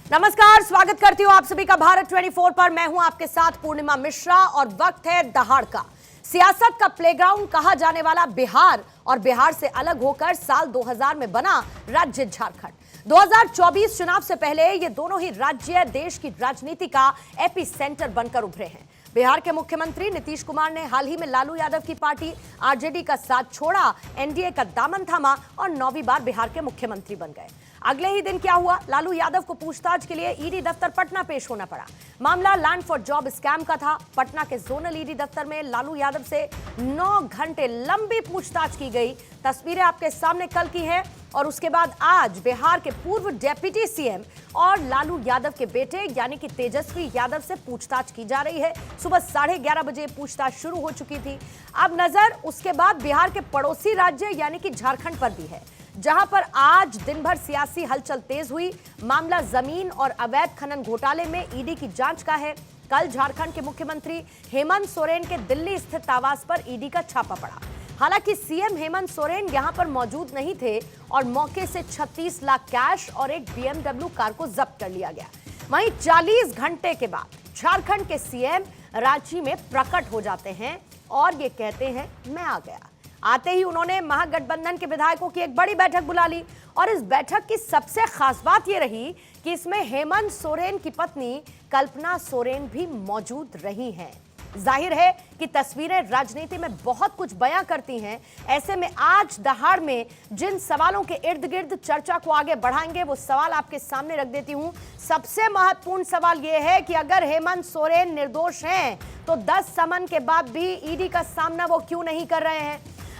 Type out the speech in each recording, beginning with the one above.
नमस्कार, स्वागत करती हूँ आप सभी का भारत 24 पर। मैं हूं आपके साथ पूर्णिमा मिश्रा और वक्त है दहाड़ का। सियासत का प्लेग्राउंड कहा जाने वाला बिहार और बिहार से अलग होकर साल 2000 में बना राज्य झारखंड। 2024 चुनाव से पहले ये दोनों ही राज्य देश की राजनीति का एपी सेंटर बनकर उभरे हैं। बिहार के मुख्यमंत्री नीतीश कुमार ने हाल ही में लालू यादव की पार्टी आरजेडी का साथ छोड़ा, एनडीए का दामन थामा और 9वीं बार बिहार के मुख्यमंत्री बन गए। अगले ही दिन क्या हुआ? लालू यादव को पूछताछ के लिए ईडी दफ्तर पटना पेश होना पड़ा। मामला लैंड फॉर जॉब स्कैम का था। पटना के जोनल ईडी दफ्तर में लालू यादव से 9 घंटे लंबी पूछताछ की गई। तस्वीरें आपके सामने कल की हैं और उसके बाद आज बिहार के पूर्व डिप्टी सीएम और लालू यादव के बेटे यानी कि तेजस्वी यादव से पूछताछ की जा रही है। सुबह 11:30 बजे पूछताछ शुरू हो चुकी थी। अब नजर उसके बाद बिहार के पड़ोसी राज्य यानी कि झारखंड पर भी है, जहां पर आज दिन भर सियासी हलचल तेज हुई। मामला जमीन और अवैध खनन घोटाले में ईडी की जांच का है। कल झारखंड के मुख्यमंत्री हेमंत सोरेन के दिल्ली स्थित आवास पर ईडी का छापा पड़ा। हालांकि सीएम हेमंत सोरेन यहां पर मौजूद नहीं थे और मौके से 36 लाख कैश और एक बीएमडब्ल्यू कार को जब्त कर लिया गया। वहीं 40 घंटे के बाद झारखंड के सीएम रांची में प्रकट हो जाते हैं और ये कहते हैं, मैं आ गया। आते ही उन्होंने महागठबंधन के विधायकों की एक बड़ी बैठक बुला ली और इस बैठक की सबसे खास बात यह रही कि इसमें हेमंत सोरेन की पत्नी कल्पना सोरेन भी मौजूद रही हैं। जाहिर है कि तस्वीरें राजनीति में बहुत कुछ बयां करती हैं। ऐसे में आज दहाड़ में जिन सवालों के इर्द गिर्द चर्चा को आगे बढ़ाएंगे वो सवाल आपके सामने रख देती हूं। सबसे महत्वपूर्ण सवाल यह है कि अगर हेमंत सोरेन निर्दोष हैं तो 10 समन के बाद भी ईडी का सामना वो क्यों नहीं कर रहे हैं?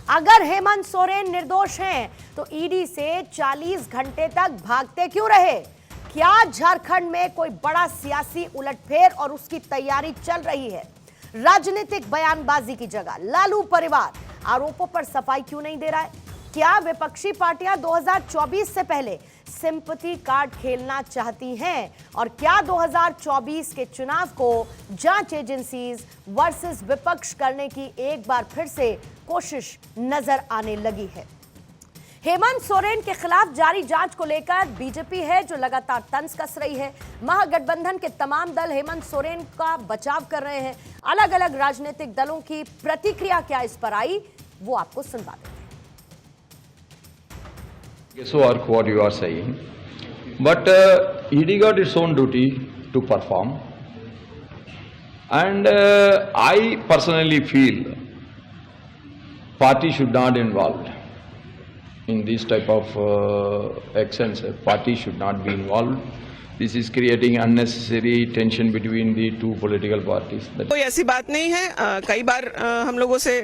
अगर हेमंत सोरेन निर्दोष हैं तो ईडी से 40 घंटे तक भागते क्यों रहे? क्या झारखंड में कोई बड़ा सियासी उलटफेर और उसकी तैयारी चल रही है? राजनीतिक बयानबाजी की जगह लालू परिवार आरोपों पर सफाई क्यों नहीं दे रहा है? क्या विपक्षी पार्टियां 2024 से पहले सिंपैथी कार्ड खेलना चाहती हैं? और क्या 2024 के चुनाव को जांच एजेंसीज वर्सेस विपक्ष करने की एक बार फिर से कोशिश नजर आने लगी है? हेमंत सोरेन के खिलाफ जारी जांच को लेकर बीजेपी है जो लगातार तंज कस रही है। महागठबंधन के तमाम दल हेमंत सोरेन का बचाव कर रहे हैं। अलग अलग राजनीतिक दलों की प्रतिक्रिया क्या इस पर आई, वो आपको सुनवा देंगे। So work what you are saying, but ED got its own duty to perform, and I personally feel party should not involved in this type of actions. Party should not be involved. This is creating unnecessary tension between the two political parties. कोई ऐसी बात नहीं है। कई बार हम लोगों से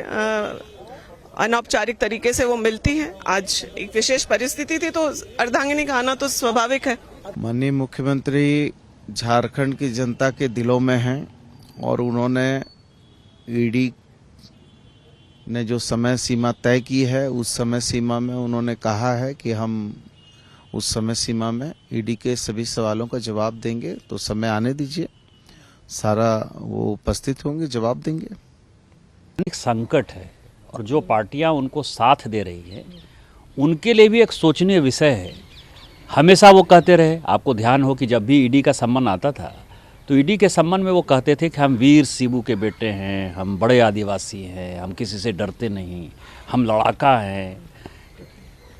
अनौपचारिक तरीके से वो मिलती है। आज एक विशेष परिस्थिति थी तो अर्धांगिनी का आना तो स्वाभाविक है। माननीय मुख्यमंत्री झारखंड की जनता के दिलों में हैं और उन्होंने ईडी ने जो समय सीमा तय की है उस समय सीमा में उन्होंने कहा है कि हम उस समय सीमा में ईडी के सभी सवालों का जवाब देंगे। तो समय आने दीजिए, सारा वो उपस्थित होंगे, जवाब देंगे। एक संकट है और जो पार्टियां उनको साथ दे रही है उनके लिए भी एक सोचनीय विषय है। हमेशा वो कहते रहे, आपको ध्यान हो कि जब भी ईडी का सम्मान आता था तो ईडी के सम्मान में वो कहते थे कि हम वीर शिबू के बेटे हैं, हम बड़े आदिवासी हैं, हम किसी से डरते नहीं, हम लड़ाका हैं।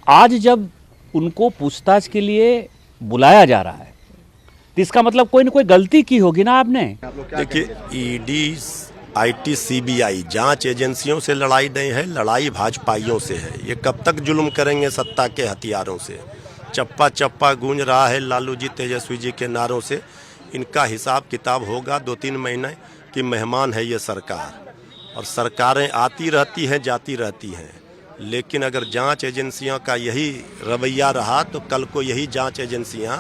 आज जब उनको पूछताछ के लिए बुलाया जा रहा है तो इसका मतलब कोई न कोई गलती की होगी ना आपने। देखिए, ईडी आईटी सीबीआई जांच एजेंसियों से लड़ाई नहीं है, लड़ाई भाजपाइयों से है। ये कब तक जुल्म करेंगे सत्ता के हथियारों से? चप्पा चप्पा गूंज रहा है लालू जी तेजस्वी जी के नारों से। इनका हिसाब किताब होगा 2-3 महीने की। मेहमान है ये सरकार और सरकारें आती रहती हैं जाती रहती हैं, लेकिन अगर जांच एजेंसियों का यही रवैया रहा तो कल को यही जांच एजेंसियां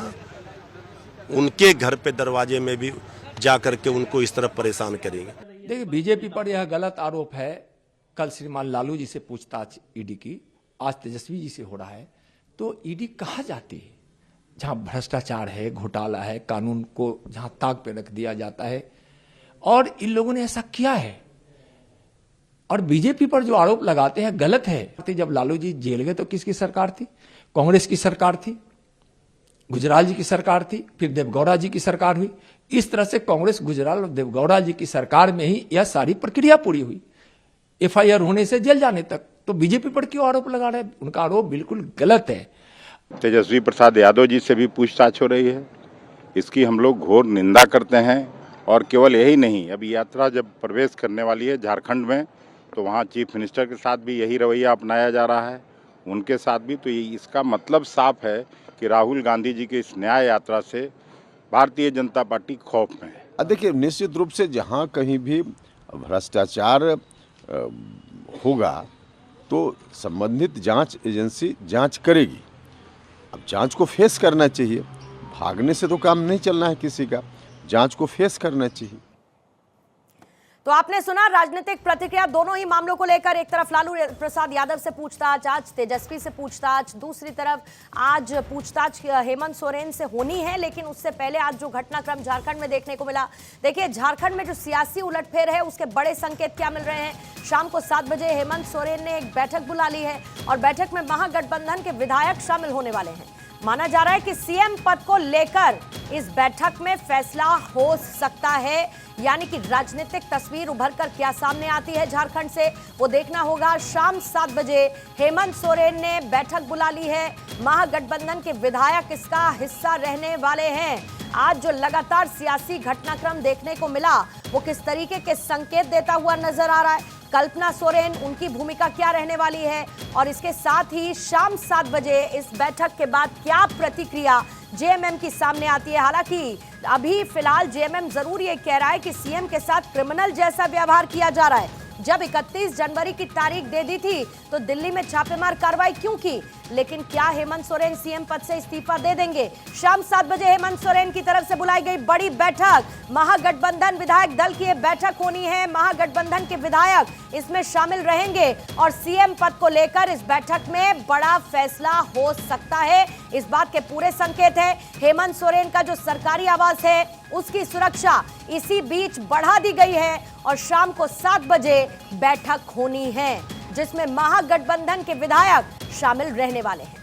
उनके घर पे दरवाजे में भी जा करके उनको इस तरह परेशान करेंगे। देखिए, बीजेपी पर यह गलत आरोप है। कल श्रीमान लालू जी से पूछताछ ईडी की, आज तेजस्वी जी से हो रहा है। तो ईडी कहाँ जाती है? जहां भ्रष्टाचार है, घोटाला है, कानून को जहां ताक पे रख दिया जाता है, और इन लोगों ने ऐसा किया है। और बीजेपी पर जो आरोप लगाते हैं गलत है। जब लालू जी जेल गए तो किसकी सरकार थी? कांग्रेस की सरकार थी। गुजराल जी की सरकार थी, फिर देवगौड़ा जी की सरकार हुई। इस तरह से कांग्रेस, गुजराल और देवगौड़ा जी की सरकार में ही यह सारी प्रक्रिया पूरी हुई, एफआईआर होने से जेल जाने तक। तो बीजेपी पर क्यों आरोप लगा रहे हैं? उनका आरोप बिल्कुल गलत है। तेजस्वी प्रसाद यादव जी से भी पूछताछ हो रही है, इसकी हम लोग घोर निंदा करते हैं। और केवल यही नहीं, अभी यात्रा जब प्रवेश करने वाली है झारखंड में, तो वहाँ चीफ मिनिस्टर के साथ भी यही रवैया अपनाया जा रहा है, उनके साथ भी। तो इसका मतलब साफ है कि राहुल गांधी जी की इस न्याय यात्रा से भारतीय जनता पार्टी खौफ में है। देखिए, निश्चित रूप से जहाँ कहीं भी भ्रष्टाचार होगा तो संबंधित जांच एजेंसी जांच करेगी। अब जांच को फेस करना चाहिए, भागने से तो काम नहीं चलना है किसी का, जांच को फेस करना चाहिए। तो आपने सुना राजनीतिक प्रतिक्रिया दोनों ही मामलों को लेकर। एक तरफ लालू प्रसाद यादव से पूछताछ, आज तेजस्वी से पूछताछ, दूसरी तरफ आज पूछताछ हेमंत सोरेन से होनी है। लेकिन उससे पहले आज जो घटनाक्रम झारखंड में देखने को मिला, देखिए झारखंड में जो सियासी उलटफेर है उसके बड़े संकेत क्या मिल रहे हैं। शाम को 7 बजे हेमंत सोरेन ने एक बैठक बुला ली है और बैठक में महागठबंधन के विधायक शामिल होने वाले हैं। माना जा रहा है कि सीएम पद को लेकर इस बैठक में फैसला हो सकता है, यानी कि राजनीतिक तस्वीर उभर कर क्या सामने आती है झारखंड से वो देखना होगा। शाम 7 बजे हेमंत सोरेन ने बैठक बुला ली है, महागठबंधन के विधायक इसका हिस्सा रहने वाले हैं। आज जो लगातार सियासी घटनाक्रम देखने को मिला वो किस तरीके के संकेत देता हुआ नजर आ रहा है। कल्पना सोरेन, उनकी भूमिका क्या रहने वाली है, और इसके साथ ही शाम 7 बजे इस बैठक के बाद क्या प्रतिक्रिया जेएमएम की सामने आती है। हालांकि अभी फिलहाल जेएमएम जरूर ये कह रहा है कि सीएम के साथ क्रिमिनल जैसा व्यवहार किया जा रहा है। जब 31 जनवरी की तारीख दे दी थी तो दिल्ली में छापेमार कार्रवाई क्यों की, लेकिन क्या हेमंत सोरेन सीएम पद से इस्तीफा दे देंगे? शाम 7 बजे हेमंत सोरेन की तरफ से बुलाई गई बड़ी बैठक, महागठबंधन विधायक दल की यह बैठक होनी है। महागठबंधन के विधायक इसमें शामिल रहेंगे और सीएम पद को लेकर इस बैठक में बड़ा फैसला हो सकता है, इस बात के पूरे संकेत है। हेमंत सोरेन का जो सरकारी आवास है उसकी सुरक्षा इसी बीच बढ़ा दी गई है और शाम को 7 बजे बैठक होनी है जिसमें महागठबंधन के विधायक शामिल रहने वाले हैं।